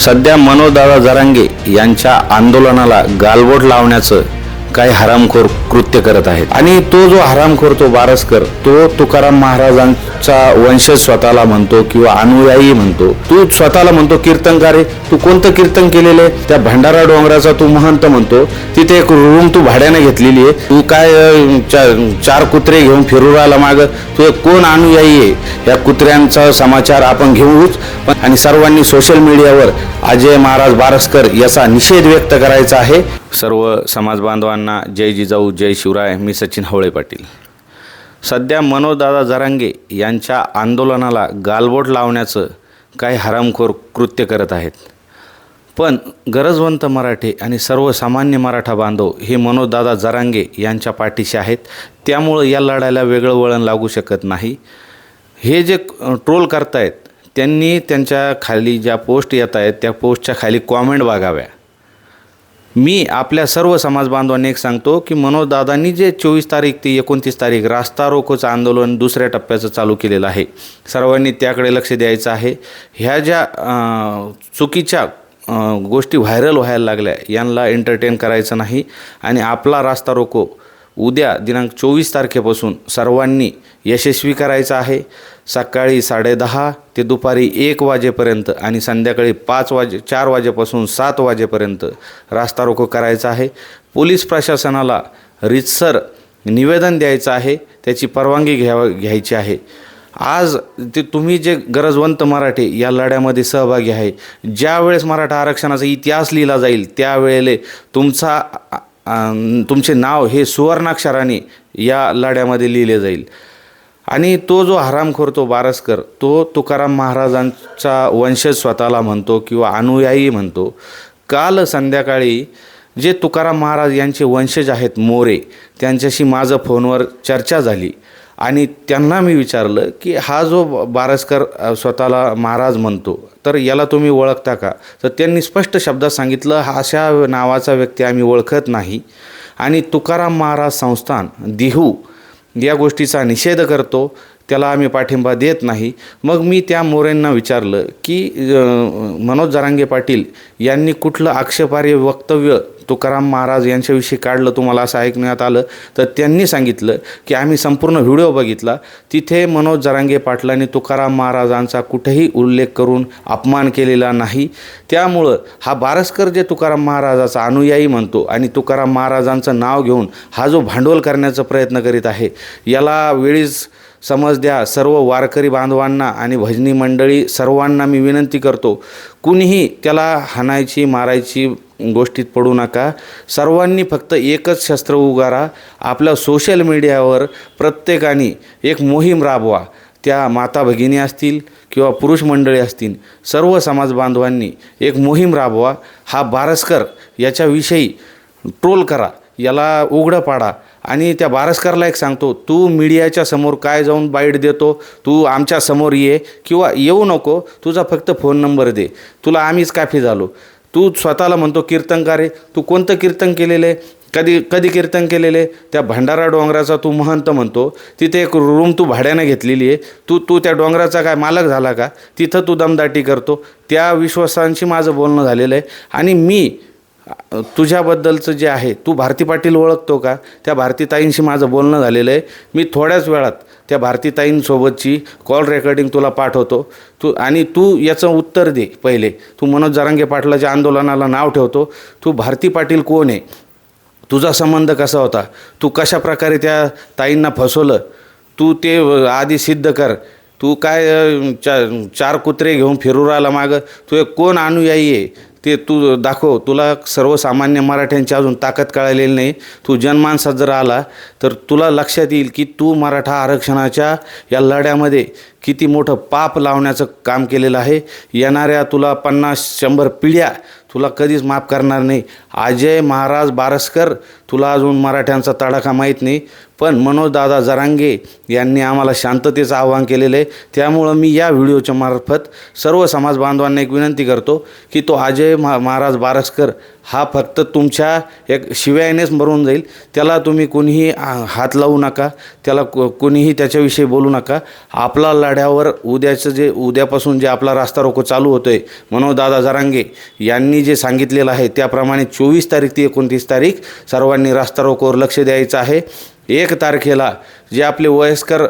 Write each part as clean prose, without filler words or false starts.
सध्या मनोजदादा जरांगे यांच्या आंदोलनाला गालबोट लावण्याचं काही हरामखोर कृत्य करत आहेत आणि तो जो हरामखोर तो बारसकर तो तुकाराम महाराजांचा वंशज स्वतःला म्हणतो किंवा अनुयायी म्हणतो। तू स्वतःला म्हणतो कीर्तनकार आहे, तू कोणतं कीर्तन केलेले? त्या भंडारा डोंगराचा तू महंत म्हणतो, तिथे एक रूम तू भाड्याने घेतलेली आहे, तू काय चार कुत्रे घेऊन फिरू राहिला माग, तू कोण अनुयायी आहे? या कुत्र्यांचा समाचार आपण घेऊच आणि सर्वांनी सोशल मीडियावर अजय महाराज बारसकर याचा निषेध व्यक्त करायचा आहे। सर्व समाज बांधवांना जय जिजाऊ जय शिवराय। मी सचिन हवळे पाटील। सध्या मनोजदादा जरांगे यांच्या आंदोलनाला गालबोट लावण्याचं काही हरामखोर कृत्य करत आहेत, पण गरजवंत मराठे आणि सर्वसामान्य मराठा बांधव हे मनोजदादा जरांगे यांच्या पाठीशी आहेत, त्यामुळं या लढायला वेगळं वळण लागू शकत नाही। हे जे ट्रोल करतायत त्यांनी त्यांच्या खाली ज्या पोस्ट येत आहेत त्या पोस्टच्या खाली कॉमेंट बघाव्या। मी आपल्या सर्व समाज बांधवांनी एक सांगतो की मनोजदादांनी जे 24 तारीख ते 29 तारीख रास्ता रोकोचं आंदोलन दुसऱ्या टप्प्याचं चालू केलेलं आहे, सर्वांनी त्याकडे लक्ष द्यायचं आहे। ह्या ज्या चुकीच्या गोष्टी व्हायरल व्हायला लागल्या यांना एंटरटेन करायचं नाही आणि आपला रास्ता रोको उद्या दिनांक 24 तारखेपासून सर्वांनी यशस्वी करायचा आहे। सकाळी 10:30 ते दुपारी 1 वाजेपर्यंत आणि संध्याकाळी 4 वाजेपासून 7 वाजेपर्यंत रास्ता रोको करायचा आहे। पोलीस प्रशासनाला रीतसर निवेदन द्यायचं आहे, त्याची परवानगी घ्यायची आहे। आज ते तुम्ही जे गरजवंत मराठे या लढ्यामध्ये सहभागी आहे, ज्या वेळेस मराठा आरक्षणाचा इतिहास लिहिला जाईल त्यावेळेला तुमचे नाव हे सुवर्णाक्षराने या लढ्यामध्ये लिहिले जाईल। आणि तो जो हरामखोर तो बारसकर तो तुकाराम महाराजांचा वंशज स्वतःला म्हणतो किंवा अनुयायी म्हणतो। काल संध्याकाळी जे तुकाराम महाराज यांचे वंशज आहेत मोरे, त्यांच्याशी माझं फोनवर चर्चा झाली आणि त्यांना मी विचारलं की हा जो बारसकर स्वतःला महाराज म्हणतो तर याला तुम्ही ओळखता का? तर त्यांनी स्पष्ट शब्दात सांगितलं, हा अशा नावाचा व्यक्ती आम्ही ओळखत नाही आणि तुकाराम महाराज संस्थान देहू या गोष्टीचा निषेध करतो, त्याला आम्ही पाठिंबा देत नाही। मग मी त्या मोरेंना विचारलं की मनोज जरांगे पाटील यांनी कुठलं आक्षेपार्ह वक्तव्य तुकाराम महाराज यांच्याविषयी काढलं तुम्हाला असं ऐकण्यात आलं? तर त्यांनी सांगितलं की आम्ही संपूर्ण व्हिडिओ बघितला, तिथे मनोज जरांगे पाटलांनी तुकाराम महाराजांचा कुठेही उल्लेख करून अपमान केलेला नाही। त्यामुळं हा बारसकर जे तुकाराम महाराजाचा अनुयायी म्हणतो आणि तुकाराम महाराजांचं नाव घेऊन हा जो भांडवल करण्याचा प्रयत्न करीत आहे, याला वेळीच समज द्या। सर्व वारकरी बांधवांना आणि भजनी मंडळी सर्वांना मी विनंती करतो, कुणीही त्याला हाणायची मारायची गोष्टीत पडू नका। सर्वांनी फक्त एकच शस्त्र उगारा, आपल्या सोशल मीडियावर प्रत्येकाने एक मोहीम राबवा, त्या माता भगिनी असतील किंवा पुरुष मंडळी असतील, सर्व समाज बांधवांनी एक मोहीम राबवा। हा बारसकर याच्याविषयी ट्रोल करा, याला उघडं पाडा आणि त्या बारसकरला एक सांगतो, तू मीडियाच्या समोर काय जाऊन बाईट देतो? तू आमच्या समोर ये किंवा येऊ नको, तुझा फक्त फोन नंबर दे, तुला आम्हीच काफी झालो। तू स्वतःला म्हणतो कीर्तनकार आहे, तू कोणतं कीर्तन केलेलं आहे? कधी कीर्तन केलेले? त्या भंडारा डोंगराचा तू महंत म्हणतो, तिथे एक रूम तू भाड्याने घेतलेली आहे, तू त्या डोंगराचा काय मालक झाला का? तिथं तू दमदाटी करतो। त्या विश्वासांशी माझं बोलणं झालेलं आहे आणि मी तुझ्याबद्दलचं जे आहे, तू भारती पाटील ओळखतो का? त्या भारतीताईंशी माझं बोलणं झालेलं आहे। मी थोड्याच वेळात त्या भारतीताईंसोबतची कॉल रेकॉर्डिंग तुला पाठवतो, तू याचं उत्तर दे। पहिले तू मनोज जरांगे पाटलाच्या आंदोलनाला नाव ठेवतो, तू भारती पाटील कोण आहे? तुझा संबंध कसा होता? तू कशा प्रकारे त्या ताईंना फसवलं? तू ते आधी सिद्ध कर। तू काय चार कुत्रे घेऊन फिरू राहिला मागं, तू एक कोण अनुयायी आहे ते तू दाखव। तुला सर्वसामान्य मराठ्यांची अजून ताकद कळलेली नाही। तू जनमानसात जर आला तर तुला लक्षात येईल की तू मराठा आरक्षणाच्या या लढ्यामध्ये किती मोठं पाप लावण्याचं काम केलेलं आहे। येणाऱ्या तुला 50-100 पिढ्या तुला कधीच माफ करणार नाही। अजय महाराज बारसकर, तुला अजून मराठ्यांचा तडाखा माहीत नाही, पण मनोजदादा जरांगे यांनी आम्हाला शांततेचं आवाहन केलेलं आहे। त्यामुळं मी या व्हिडिओच्या मार्फत सर्व समाज बांधवांना एक विनंती करतो की तो अजय महाराज बारसकर हा फक्त तुमच्या एक शिव्यानेच मरून जाईल, त्याला तुम्ही कोणीही हात लावू नका, त्याला कोणीही त्याच्याविषयी बोलू नका। आपला लढ्यावर उद्यापासून जे आपला रास्ता रोको चालू होतो आहे, मनोजदादा जरांगे यांनी जे सांगितलेलं आहे त्याप्रमाणे 24 तारीख ते 29 तारीख सर्वांनी रास्ता रोकोवर लक्ष द्यायचं आहे. 1 तारखेला जे आपले वयस्कर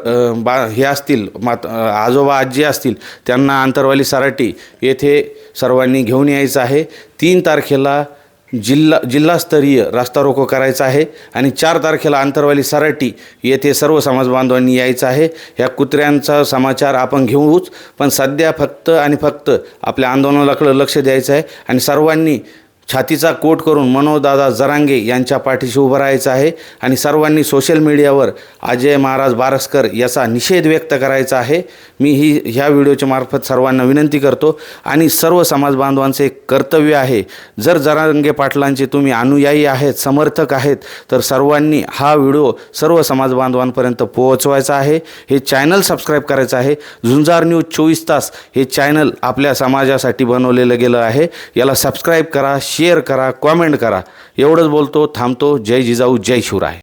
हे असतील आजोबा आजी असतील त्यांना आंतरवाली सराटी येथे सर्वांनी घेऊन यायचं आहे. 3 तारखेला जिल्हास्तरीय रास्ता रोको करायचा आहे आणि 4 तारखेला आंतरवाली सराटी येथे सर्व समाज बांधवांनी यायचं आहे. ह्या कुत्र्यांचा समाचार आपण घेऊच, पण सध्या फक्त आणि फक्त आपल्या आंदोलनाकडे लक्ष द्यायचं आहे आणि सर्वांनी छातीचा कोट करून मनोजदादा जरांगे यांच्या पाठीशी उभं राहायचं आहे आणि सर्वांनी सोशल मीडियावर अजय महाराज बारसकर याचा निषेध व्यक्त करायचा आहे. मी ह्या व्हिडिओच्या मार्फत सर्वांना विनंती करतो आणि सर्व समाज बांधवांचे एक कर्तव्य आहे, जर जरांगे पाटलांचे तुम्ही अनुयायी आहेत, समर्थक आहेत, तर सर्वांनी हा व्हिडिओ सर्व समाज बांधवांपर्यंत पोहोचवायचा आहे. हे चॅनल सबस्क्राईब करायचं आहे. झुंजार न्यूज 24 तास हे चॅनल आपल्या समाजासाठी बनवलेलं गेलं आहे. याला सबस्क्राईब करा, शेअर करा, कॉमेंट करा. एवढंच बोलतो, थांबतो. जय जिजाऊ, जय शिवराय.